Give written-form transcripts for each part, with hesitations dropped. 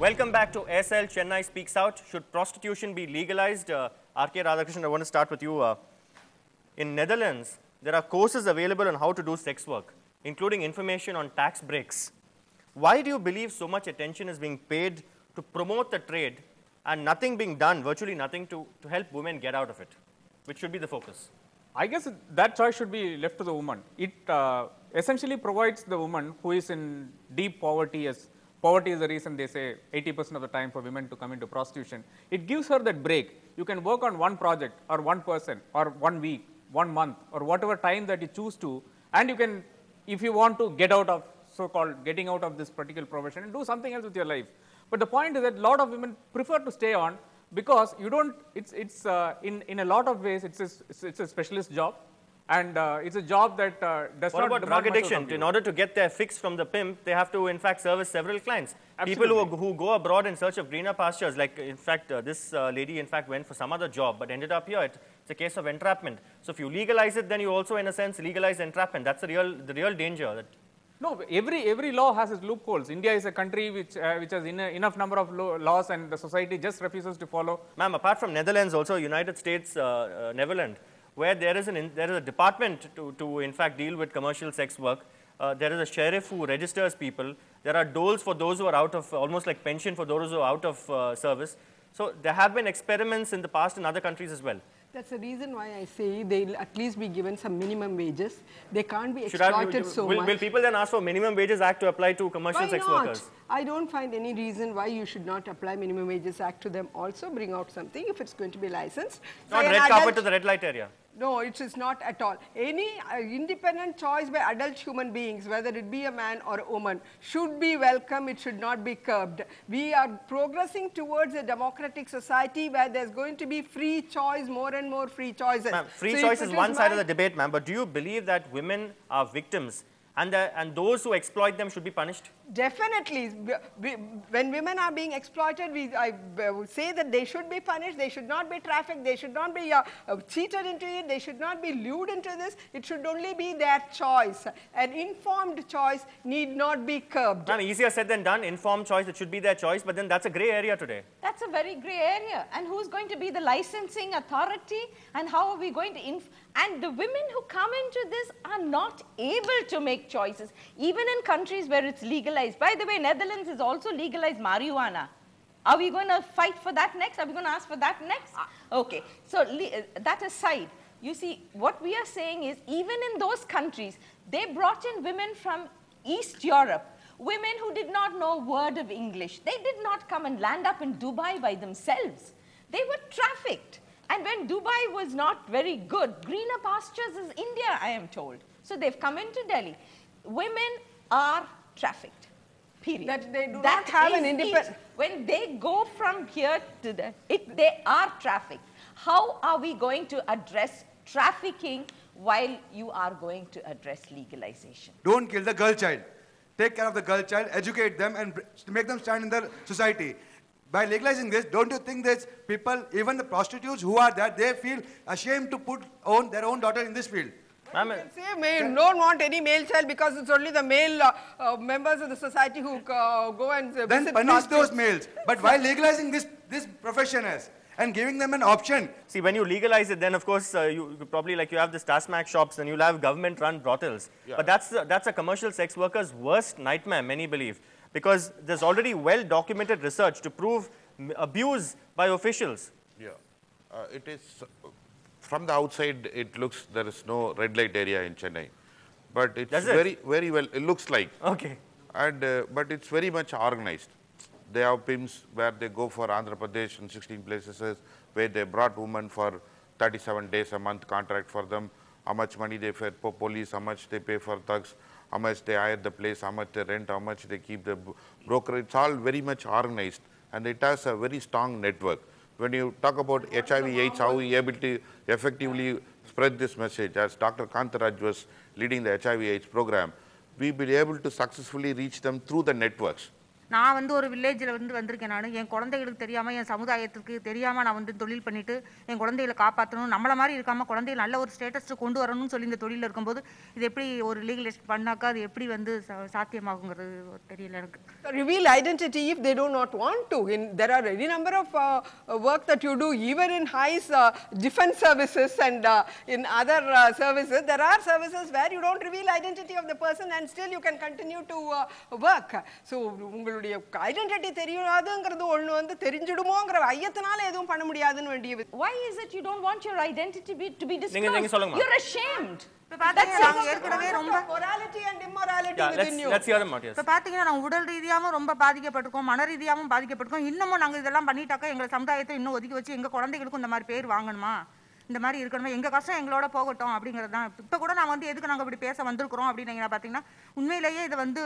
Welcome back to SL Chennai Speaks Out. Should prostitution be legalized? R.K. Radhakrishnan, I want to start with you. In Netherlands, there are courses available on how to do sex work, including information on tax breaks. Why do you believe so much attention is being paid to promote the trade and nothing being done, virtually nothing, to help women get out of it, which should be the focus? I guess that choice should be left to the woman. It essentially provides the woman who is in deep poverty, as poverty is the reason they say 80% of the time for women to come into prostitution. It gives her that break. You can work on one project or one person or 1 week, 1 month or whatever time that you choose to, and you can, if you want to get out of, so-called getting out of this particular profession and do something else with your life. But the point is that a lot of women prefer to stay on because you don't, in a lot of ways, it's a specialist job. And it's a job that does what not about drug addiction? In order to get their fix from the pimp, they have to, in fact, service several clients. Absolutely. People who go abroad in search of greener pastures, like, in fact, this lady, in fact, went for some other job, but ended up here. It's a case of entrapment. So if you legalize it, then you also, in a sense, legalize entrapment. That's the real danger. No, every law has its loopholes. India is a country which has enough number of laws, and the society just refuses to follow. Ma'am, apart from Netherlands, also United States, Netherlands, where there is a department to in fact deal with commercial sex work. There is a sheriff who registers people. There are doles for those who are out of, almost like pension for those who are out of service. So there have been experiments in the past in other countries as well. That's the reason why I say they'll at least be given some minimum wages. They can't be exploited so much. Will people then ask for Minimum Wages Act to apply to commercial sex workers? I don't find any reason why you should not apply Minimum Wages Act to them also. Bring out something if it's going to be licensed. Not red carpet to the red light area. No, it is not at all. Any independent choice by adult human beings, whether it be a man or a woman, should be welcome. It should not be curbed. We are progressing towards a democratic society where there's going to be free choice, more and more free choices. Ma'am, free choice is one side of the debate, ma'am, but do you believe that women are victims and those who exploit them should be punished? Definitely. When women are being exploited, I would say that they should be punished. They should not be trafficked. They should not be cheated into it. They should not be lured into this. It should only be their choice. An informed choice need not be curbed. Ma'am, easier said than done. Informed choice, it should be their choice, but then that's a grey area today. That's a very grey area. And who's going to be the licensing authority? And how are we going to... And the women who come into this are not able to make choices, even in countries where it's legalized. By the way, Netherlands has also legalized marijuana. Are we going to fight for that next? Are we going to ask for that next? Okay. So that aside, you see, what we are saying is, even in those countries, they brought in women from East Europe, women who did not know a word of English. They did not come and land up in Dubai by themselves. They were trafficked. And when Dubai was not very good, greener pastures is India, I am told. So they've come into Delhi. Women are trafficked, period. That they do not have an independent... When they go from here to there, they are trafficked. How are we going to address trafficking while you are going to address legalization? Don't kill the girl child. Take care of the girl child, educate them, and make them stand in the society. By legalizing this, don't you think that people, even the prostitutes who are there, they feel ashamed to put their own daughter in this field? You can say don't want any male child because it's only the male members of the society who go and then punish those males. But while legalizing this profession and giving them an option. See, when you legalize it, then of course you probably, like, you have the Stasmac shops and you'll have government-run brothels. Yeah. But that's a commercial sex worker's worst nightmare, many believe. Because there's already well-documented research to prove abuse by officials. Yeah, it is, from the outside, it looks there is no red light area in Chennai. But it's very well, it looks like. Okay. And, but it's very much organized. They have pimps where they go for Andhra Pradesh and 16 places where they brought women for 37 days a month contract for them, how much money they pay for police, how much they pay for thugs, how much they hire the place, how much they rent, how much they keep the broker. It's all very much organized, and it has a very strong network. When you talk about HIV/AIDS, how we are able to effectively spread this message, as Dr. Kantaraj was leading the HIV/AIDS program, we've been able to successfully reach them through the networks. நான் வந்து ஒரு வில்லேஜில் வந்திருக்கேன். நான் என் குழந்தைகளுக்கு தெரியாமல், என் சமுதாயத்துக்கு தெரியாமல் நான் வந்து தொழில் பண்ணிட்டு என் குழந்தைகளை காப்பாற்றணும், நம்மளை மாதிரி இருக்காமல் குழந்தைகள் நல்ல ஒரு ஸ்டேட்டஸ்க்கு கொண்டு வரணும்னு சொல்லி இந்த தொழிலில் இருக்கும்போது இது எப்படி ஒரு லீகலைஸ்ட் பண்ணாக்கா அது எப்படி வந்து சாத்தியமாகுங்கிறது தெரியல எனக்கு. Reveal identity if they do not want to. There are any number of work that you do even in HICE defense services and in other services. There are services where you don't reveal identity of the person and still you can continue to work. So உங்களுடைய identity தெரியாதுங்கிறது ஒண்ணு வந்து தெரிஞ்சிடுமோங்கற ஐயத்தினால எதுவும் பண்ண முடியாதுன்னு வேண்டியது. Why is it you don't want your identity to be disclosed? நீங்க சொல்லுங்க. You're ashamed. ஏற்கனவே ரொம்ப morality and immorality within you. Let's hear them out. இப்ப பாத்தீங்கன்னா நாங்க உடல் ரீதியாவும் ரொம்ப பாதிக்கப்பட்டிருக்கோம், மன ரீதியாவும் பாதிக்கப்பட்டிருக்கோம். இன்னமும் நாங்க இதெல்லாம் பண்ணிட்டாக்கா எங்க சமுதாயத்தை இன்னும் ஒதுக்கி வச்சு எங்க குழந்தைகளுக்கும் இந்த மாதிரி பேர் வாங்கணுமா, இந்த மாதிரி இருக்கணுமா, எங்க கஷ்டம் எங்களோட போகட்டும் அப்படிங்கிறது தான். இப்போ கூட நான் வந்து எதுக்கு நாங்கள் இப்படி பேச வந்திருக்கிறோம் அப்படின்னு பார்த்தீங்கன்னா உண்மையிலேயே இதை வந்து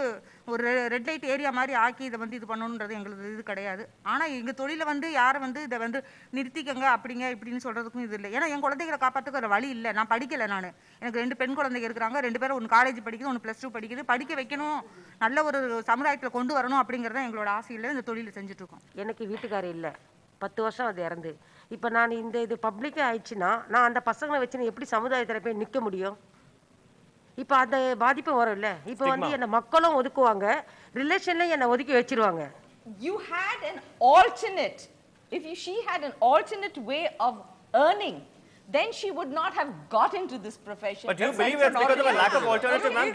ஒரு ரெட் லைட் ஏரியா மாதிரி ஆக்கி இதை வந்து இது பண்ணணுன்றது எங்களுக்கு இது கிடையாது. ஆனால் எங்கள் தொழிலை வந்து யாரை வந்து இதை வந்து நிறுத்திக்கங்க அப்படிங்க இப்படின்னு சொல்கிறதுக்கும் இது இல்லை. ஏன்னா என் குழந்தைகளை காப்பாற்றுக்கிற வழி இல்லை. நான் படிக்கலை. நான் எனக்கு 2 பெண் குழந்தைங்க இருக்கிறாங்க. 2 பேரும் ஒன்று காலேஜ் படிக்குது, ஒன்று +2 படிக்குது. படிக்க வைக்கணும், நல்ல ஒரு சமுதாயத்தில் கொண்டு வரணும் அப்படிங்கிறத எங்களோட ஆசையில் இந்த தொழிலை செஞ்சுட்ருக்கோம். எனக்கு வீட்டுக்காரர் இல்லை, 10 வருஷம் அது இறந்து. இப்போ நான் இது பப்ளிக்காக ஆயிடுச்சுன்னா நான் அந்த பசங்களை வச்சு எப்படி சமுதாயத்தில் போய் நிற்க முடியும்? இப்போ அந்த பாதிப்பு வரும் இல்லை. இப்போ வந்து என்னை மக்களும் ஒதுக்குவாங்க, ரிலேஷன்ல என்னை ஒதுக்கி வச்சிருவாங்க. You had an alternate. If she had an alternate way of earning, then she would not have got into this profession. But do you believe it's because of a lack of alternative, ma'am?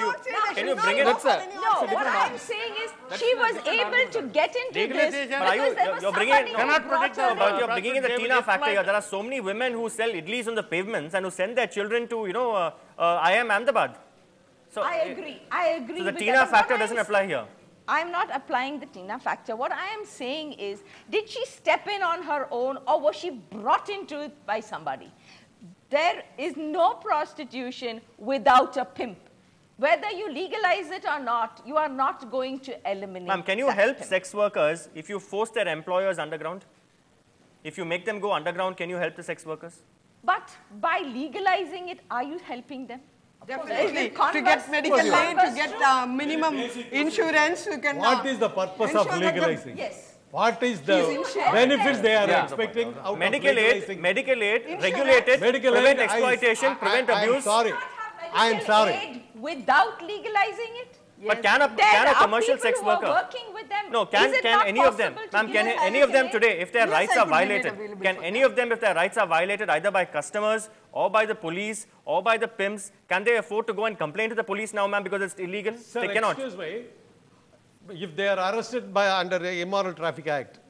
Can you bring it up? No, what I'm saying is she was able to get into this because there was somebody cannot protect her. But you're bringing in the Tina factor here. There are so many women who sell idlis on the pavements and who send their children to, IIM Ahmedabad. So I agree. So the Tina factor doesn't apply here. I'm not applying the Tina factor. What I am saying is, did she step in on her own or was she brought into it by somebody? There is no prostitution without a pimp. Whether you legalize it or not, you are not going to eliminate. Ma'am, can you help sex workers if you force their employers underground? If you make them go underground, can you help the sex workers? But by legalizing it, are you helping them? Definitely. To get medical aid, to get minimum insurance, you can. What is the purpose of legalizing? Yes. What is the benefits they are expecting out medical of legalizing? Medical aid, regulated, prevent exploitation, prevent abuse. I am sorry. Without legalizing it? But can a commercial sex worker? Working with them. No, can any of them, ma'am, can any of them today, if their rights are violated, can any of them, if their rights are violated either by customers or by the police or by the pimps, can they afford to go and complain to the police now, ma'am, because it's illegal? Sir, they cannot. Excuse me. If they are arrested under the Immoral Traffic Act,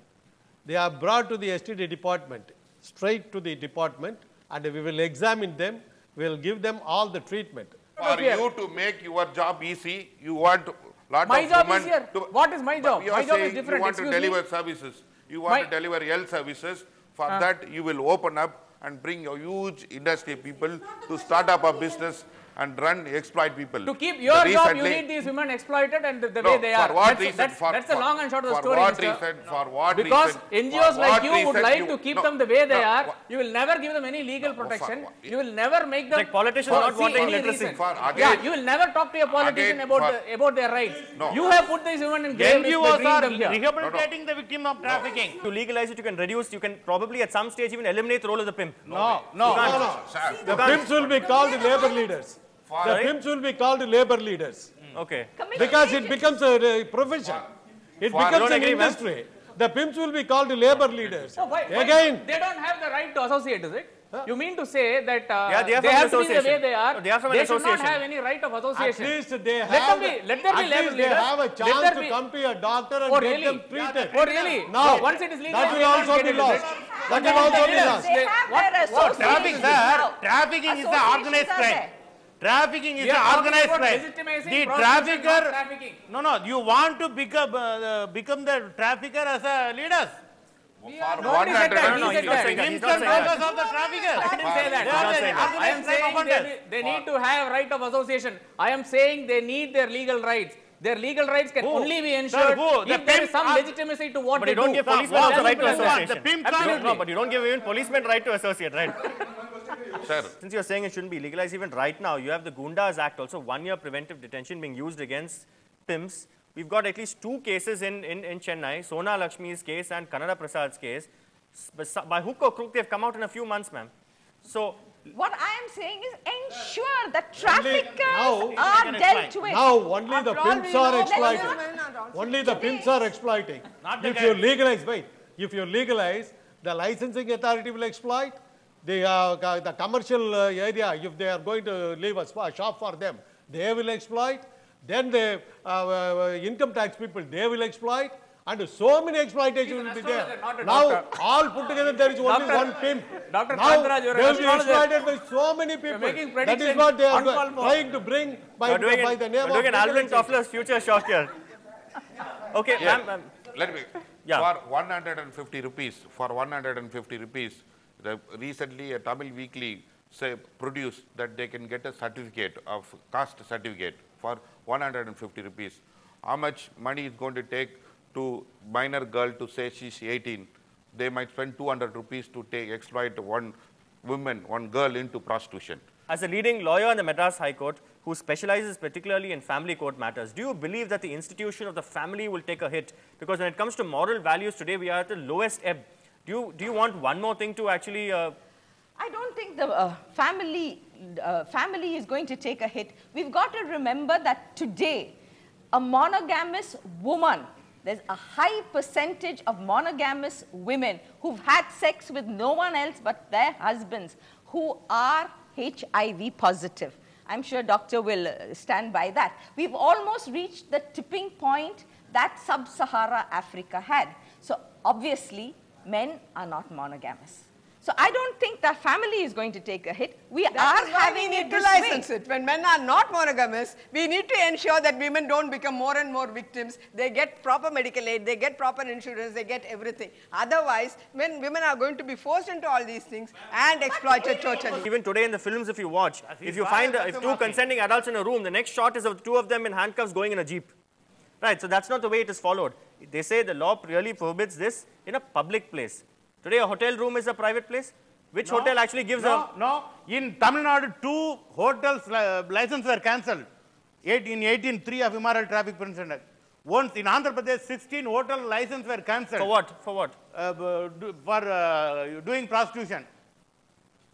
they are brought to the STD department, straight to the department, and we will examine them. We will give them all the treatment. For you to make your job easy, you want lot my of job women is here. to. What is my job? You My are job is saying different. you want to Excuse deliver me? services. You want to deliver health services. For that, you will open up and bring a huge industry people to start up a business and exploit people. To keep your job, you need these women exploited and the way they are. For what reason? That's the long and short of the story. For what reason? For what reason? Because NGOs like you would like to keep them the way they are. You will never give them any legal protection. You will never make them. Like politicians not wanting literacy. Yeah, you will never talk to a politician about their rights. You have put these women in grave. NGOs are rehabilitating the victim of trafficking. To legalize it, you can reduce. You can probably at some stage even eliminate the role of the pimp. No. The pimps will be called labor leaders. The pimps will be called labor leaders. Okay. Because it becomes a profession. It becomes an industry. The pimps will be called labor leaders. Again. They don't have the right to associate, is it? You mean to say that they have to be the way they are? They are from an They should not association. have any right of association. At least they Let have. them be labor They leaders. have a chance to come to a doctor and get them treated. Oh, really? Now, once it is legal, that will also be lost. That will also be lost. They have their associations now. Trafficking is the organized Associations are crime. there. Trafficking is the organized crime. The trafficker. No. You want to become the trafficker as a leader. Nobody said that. He said that. Pimps and brokers of the trafficker. I didn't say that. I am saying they need to have right of association. I am saying they need their legal rights. Their legal rights can only be ensured if there is some legitimacy to what they do. But you don't give policemen also right to association. The pimp No, but you don't give even policemen right to associate, right? Sir. Since you're saying it shouldn't be legalized even right now, you have the Gundas Act also, 1 year preventive detention being used against pimps we've got at least 2 cases in Chennai, Sona Lakshmi's case and Kannada Prasad's case. By hook or crook, they've come out in a few months, ma'am. So, what I am saying is ensure that traffickers are dealt with. Now only the pimps are exploiting. Only the pimps are exploiting. If you legalize, if you legalize, the licensing authority will exploit. The commercial area, if they are going to leave a shop for them, they will exploit. Then the income tax people, they will exploit. And so many exploitation will be there. Now, all put together, there is only one pimp. Dr. Now, Kandaraj, they will be exploited by so many people. That is what they are trying to bring by the name of legalization. We're doing an Alvin Toffler's future shock here. Okay, ma'am. Let me. For 150 rupees, recently a Tamil weekly produced that they can get a certificate of caste certificate for 150 rupees. How much money is going to take to minor girl to say she's 18? They might spend 200 rupees to exploit one girl into prostitution. As a leading lawyer in the Madras High Court who specializes particularly in family court matters, do you believe that the institution of the family will take a hit? Because when it comes to moral values today, we are at the lowest ebb. Do you want one more thing to actually... I don't think the family is going to take a hit. We've got to remember that today, a monogamous woman, there's a high percentage of monogamous women who've had sex with no one else but their husbands who are HIV positive. I'm sure doctor will stand by that. We've almost reached the tipping point that sub-Sahara Africa had. So obviously, men are not monogamous. So I don't think that family is going to take a hit. We are having it this way. We need to license it. When men are not monogamous, we need to ensure that women don't become more and more victims. They get proper medical aid, they get proper insurance, they get everything. Otherwise, when women are going to be forced into all these things and exploited totally. Even today in the films, if you watch, if you find if 2 consenting adults in a room, the next shot is of the 2 of them in handcuffs going in a jeep. Right, so that's not the way it is followed. They say the law really prohibits this in a public place. Today, a hotel room is a private place. Which hotel actually gives No, in Tamil Nadu, 2 hotels licenses were cancelled in 18.3 of Immoral Traffic Prevention Act. Once in Andhra Pradesh, 16 hotel licenses were cancelled. For what? For what? For doing prostitution.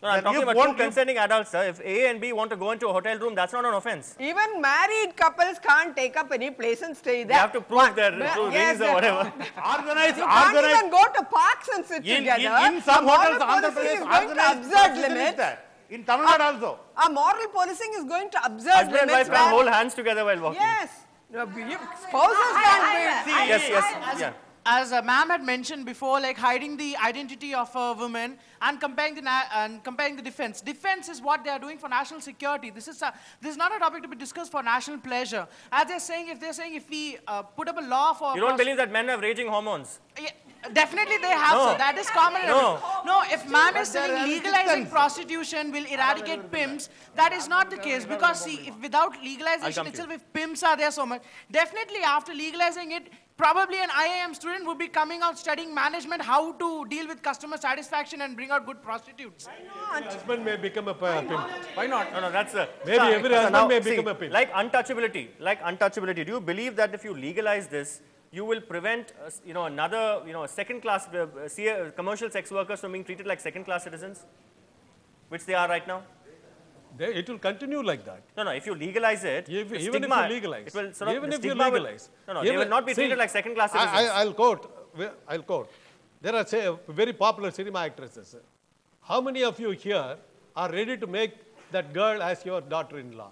No, I'm talking about 2 consenting adults, sir. If A and B want to go into a hotel room, that's not an offense. Even married couples can't take up any place and stay there. They have to prove their rings or whatever. You can't even go to parks and sit together. In some hotels, Andhra Pradesh organized prostitution is there. In Tamil Nadu also. Our moral policing is going to observe limits. Husband and wife can hold hands together while walking. Yes. Spouses can't be. Yes. As ma'am had mentioned before, like hiding the identity of a woman and comparing the defense. Defense is what they are doing for national security. This is not a topic to be discussed for national pleasure. As they're saying, if we put up a law for... You don't believe that men have raging hormones? Yeah, definitely they have, no. So that is common. No, if ma'am is saying legalizing resistance. Prostitution will eradicate pimps, that is not the case. Because see, if without legalization itself, if pimps are there so much, definitely after legalizing it, probably an IIM student would be coming out studying management, how to deal with customer satisfaction and bring out good prostitutes. Why not? Husband may become a pimp. Why not? No, that's a... Maybe every husband may become a pimp. Like untouchability, do you believe that if you legalize this, you will prevent, another, second-class commercial sex workers from being treated like second-class citizens, which they are right now? It will continue like that. No, if you legalize it, even if you legalize, it will sort of, even if you legalize, they will not be treated like second-class citizens. I'll quote. There are very popular cinema actresses. How many of you here are ready to make that girl as your daughter-in-law?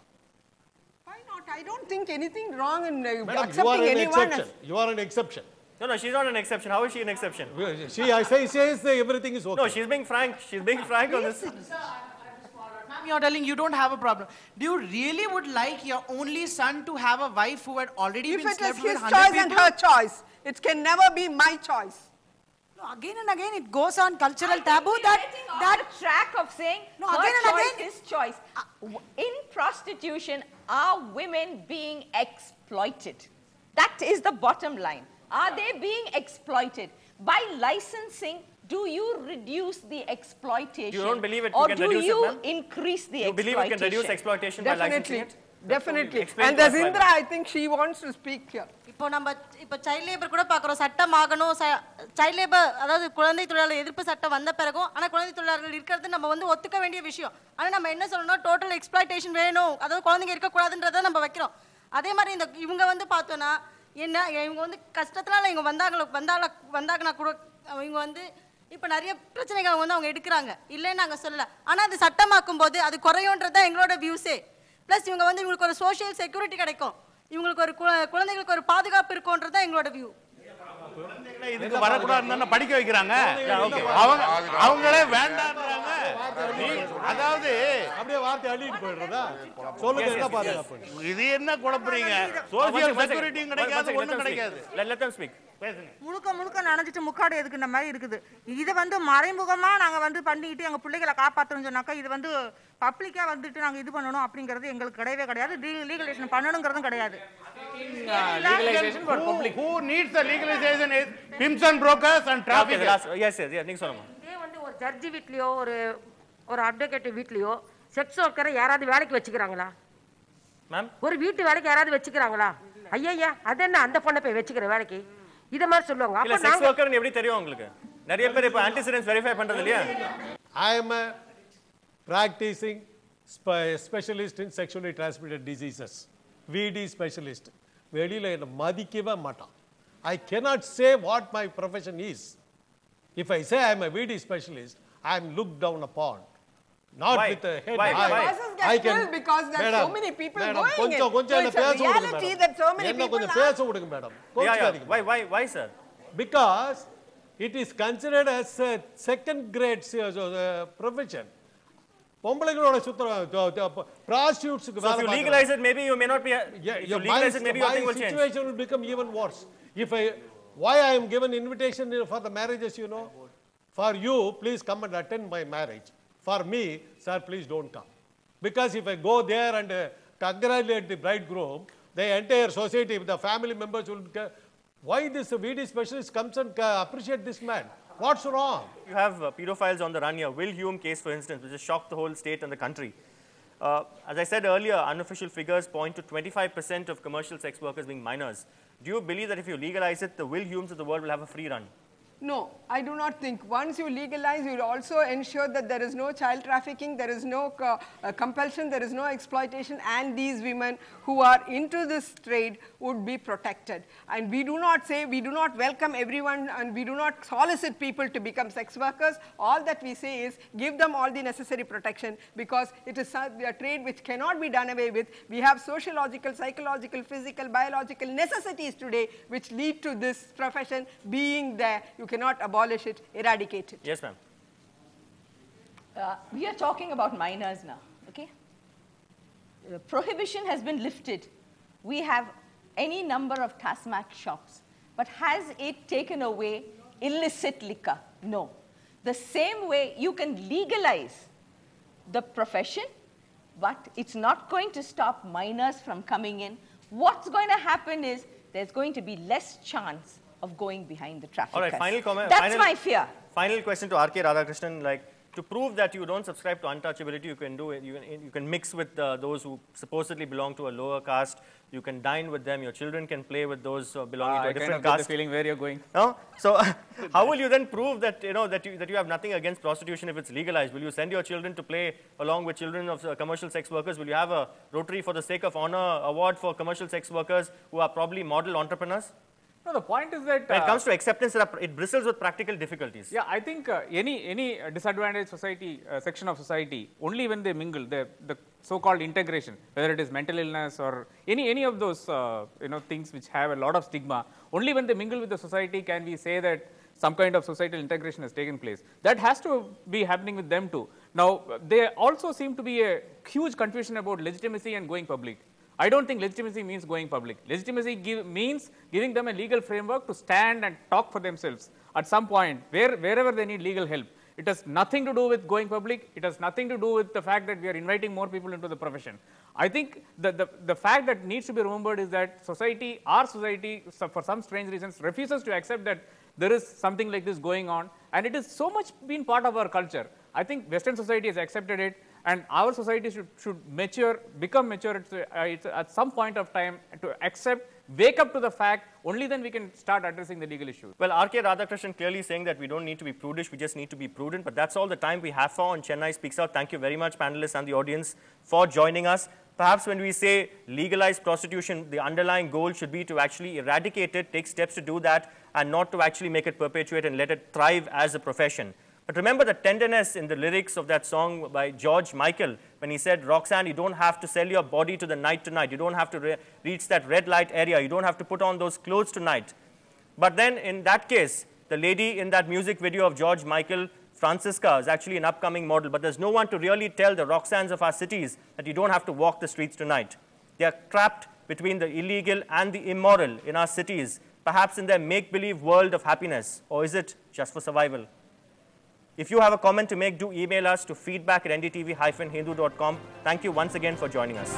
Why not? I don't think anything wrong in Madam, accepting anyone as... You are an exception. No, she's not an exception. How is she an exception? I say everything is okay. No, she's being frank. She's being frank on this. Ma'am, you're telling you don't have a problem. Do you really would like your only son to have a wife who had already been slept with 100 people? If it is his choice and her choice, it can never be my choice. No, again and again it goes on cultural taboo that track of saying no, her again and choice again, is choice. In prostitution, are women being exploited? That is the bottom line. Are they being exploited? By licensing, do you reduce the exploitation? You don't believe it or can reduce it, ma'am? do you increase the exploitation? You believe it can reduce exploitation by licensing it? Definitely. Explain And there's Indra, I think she wants to speak here. இப்போ நம்ம இப்போ child labour கூட பார்க்குறோம், சட்டம் ஆகணும், child labour அதாவது குழந்தை தொழிலாளர் எதிர்ப்பு சட்டம் வந்த பிறகும் ஆனால் குழந்தை தொழிலாளர்கள் இருக்கிறது நம்ம வந்து ஒத்துக்க வேண்டிய விஷயம். ஆனால் நம்ம என்ன சொல்லணும், டோட்டல் எக்ஸ்ப்ளாய்டேஷன் வேணும், அதாவது குழந்தைங்க இருக்கக்கூடாதுன்றதை நம்ம வைக்கிறோம். அதே மாதிரி இவங்க வந்து பார்த்தோன்னா என்ன, இவங்க வந்து கஷ்டத்தினால இவங்க வந்தாங்கன்னா கூட இவங்க வந்து இப்போ நிறைய பிரச்சனைகள் வந்து அவங்க எடுக்கிறாங்க, இல்லைன்னு நாங்கள் சொல்லலை. ஆனால் அது சட்டமாக்கும் போது அது குறையுன்றது தான் எங்களோட வியூஸே. ப்ளஸ் இவங்க வந்து இவங்களுக்கு ஒரு சோஷியல் செக்யூரிட்டி கிடைக்கும், இவங்களுக்கு ஒரு குழந்தைகளுக்கு ஒரு பாதுகாப்பு இருக்கும்ன்றது தான் எங்களோட வியூ. இதுக்கு வரக்கூடாதுன்னு படிக்க வைக்கிறாங்க, அவங்களே வேண்டாம்ன்றாங்க. அதாவது அப்படியே வார்த்தை அள்ளிட்டு போயிடுறதா? சொல்லுங்க, என்ன பாதுகாப்பு? இது என்ன குழப்பறீங்க? சோஷியல் செக்யூரிட்டியும் கிடைக்காது, ஒண்ணும் கிடைக்காது. Let them speak. முழுக்க நனைஞ்சிட்டு முக்காடு எதுக்குன்ற மாதிரி இருக்குது. இது வந்து மறைமுகமா நாங்க வந்து பண்ணிட்டு எங்க பிள்ளைகளை காப்பாற்றணும்னு சொன்னாக்கா இது வந்து பப்ளிக்கா வந்துட்டு நாங்க இது பண்ணணும் அப்படிங்கிறது எங்களுக்கு கிடையவே கிடையாது. லீகலைசேஷன் பண்ணணுங்கிறதும் கிடையாது. Legalization for public. Who needs the legalization is pimps and brokers and traffickers. Yes, நீங்க சொல்லுங்க. இதே வந்து ஒரு ஜட்ஜி வீட்லயோ ஒரு அட்வொகேட் வீட்லயோ செக்ஸ் ஒர்க்கரை யாராவது வேலைக்கு வச்சுக்கிறாங்களா மேம்? ஒரு வீட்டு வேலைக்கு யாராவது வச்சுக்கிறாங்களா? ஐயா அது என்ன அந்த பொண்ணை போய் வச்சுக்கிற வேலைக்கு இத மாதிரி சொல்லுவாங்க. இல்ல செக்ஸ் வொர்க்கர்னு எப்படி தெரியும் உங்களுக்கு? நிறைய பேர் இப்ப ஆன்டிசிடென்ட்ஸ் வெரிஃபை பண்றது இல்லையா? I am a practicing specialist in sexually transmitted diseases, VD specialist. வெளியில என்ன மதிக்கவே மாட்டான். I cannot say what my profession is. If I say I am a VD specialist, I am looked down upon. Not Why? with a head Why? high. I can because there are so many people going it. கொஞ்சம் என்ன பேச விடுங்க reality that so many என்ன people கொஞ்சம் பேச விடுங்க madam. Why sir? Because it is considered as a second grade profession. பொம்பளைங்களோட சுத்த prostitutes க்கு வேலை. So if you legalize it, maybe you may not be. If you legalize it, maybe your thing will change. Situation will become even worse. Why I am given invitation for the marriages, you know? For you, please come and attend my marriage. For me, sir, please don't come. Because if I go there and congratulate the bridegroom, the entire society, the family members will. Why this VD specialist comes and appreciate this man? What's wrong? You have pedophiles on the run here. Will Hume case, for instance, which has shocked the whole state and the country. As I said earlier, unofficial figures point to 25% of commercial sex workers being minors. Do you believe that if you legalize it, the Will Humes of the world will have a free run? No, I do not think. Once you legalize, you will also ensure that there is no child trafficking, there is no compulsion, there is no exploitation, and these women who are into this trade would be protected. And we do not say, we do not welcome everyone, and we do not solicit people to become sex workers. All that we say is give them all the necessary protection, because it is a trade which cannot be done away with. We have sociological, psychological, physical, biological necessities today which lead to this profession being there. You cannot abolish it, eradicate it. Yes, ma'am. We are talking about minors now, okay? Prohibition has been lifted. We have any number of Tasmac shops. But has it taken away illicit liquor? No. The same way you can legalize the profession, but it's not going to stop minors from coming in. What's going to happen is there's going to be less chance of going behind the traffickers. All right, final comment. That's my fear. Final question to R.K. Radhakrishnan, like, to prove that you don't subscribe to untouchability, you can do it. You can mix with those who supposedly belong to a lower caste. You can dine with them. Your children can play with those belonging to a different caste. I get the feeling where you're going. No? So how will you then prove that that you have nothing against prostitution if it's legalized? Will you send your children to play along with children of commercial sex workers? Will you have a Rotary for the Sake of Honor award for commercial sex workers who are probably model entrepreneurs? No, the point is that when it comes to acceptance, it bristles with practical difficulties. Yeah, I think any disadvantaged society, section of society, only when they mingle, the so-called integration, whether it is mental illness or any of those things which have a lot of stigma, only when they mingle with the society can we say that some kind of societal integration has taken place. That has to be happening with them too. Now, there also seem to be a huge confusion about legitimacy and going public. I don't think legitimacy means going public. Legitimacy means giving them a legal framework to stand and talk for themselves at some point, wherever they need legal help. It has nothing to do with going public. It has nothing to do with the fact that we are inviting more people into the profession. I think the fact that needs to be remembered is that our society, for some strange reasons, refuses to accept that there is something like this going on, and it is so much been part of our culture. I think Western society has accepted it, and our society should mature, become mature at some point of time to accept wake up to the fact, only then we can start addressing the legal issues. Well, R.K. Radhakrishnan clearly saying that we don't need to be prudish, we just need to be prudent. But that's all the time we have for on Chennai Speaks Out. Thank you very much, panelists and the audience, for joining us. Perhaps when we say legalize prostitution, the underlying goal should be to actually eradicate it, take steps to do that, and not to actually make it perpetuate and let it thrive as a profession. But remember the tenderness in the lyrics of that song by George Michael when he said, Roxanne, you don't have to sell your body to the night tonight. You don't have to reach that red light area. You don't have to put on those clothes tonight. But then in that case, the lady in that music video of George Michael, Francisca, is actually an upcoming model. But there's no one to really tell the Roxannes of our cities that you don't have to walk the streets tonight. They are trapped between the illegal and the immoral in our cities, perhaps in their make-believe world of happiness. Or is it just for survival? If you have a comment to make, do email us to feedback@ndtv-hindu.com. Thank you once again for joining us.